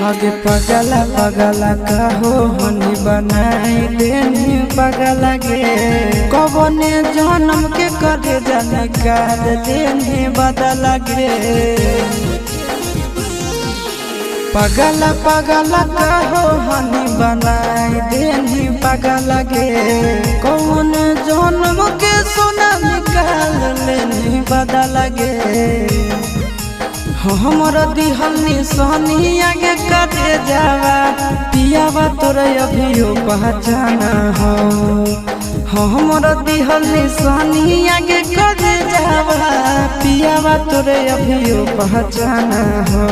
आगे पगला पगला कहो हनी बनाई देनी पगला गे कबने जन्म के करे जाने कर देनी बदला गे पगला पगला कहो हनी बनाई देनी पगला गे कौन जन्म के सोना निकाल लेनी बदला गे हमर दिहल निशानी आगे कटे जावा पियावा तोरे अभियो पहचाना हो हमर दिहल निशानी आगे कटे जावा पियावा तोरे अभियो पहचाना हो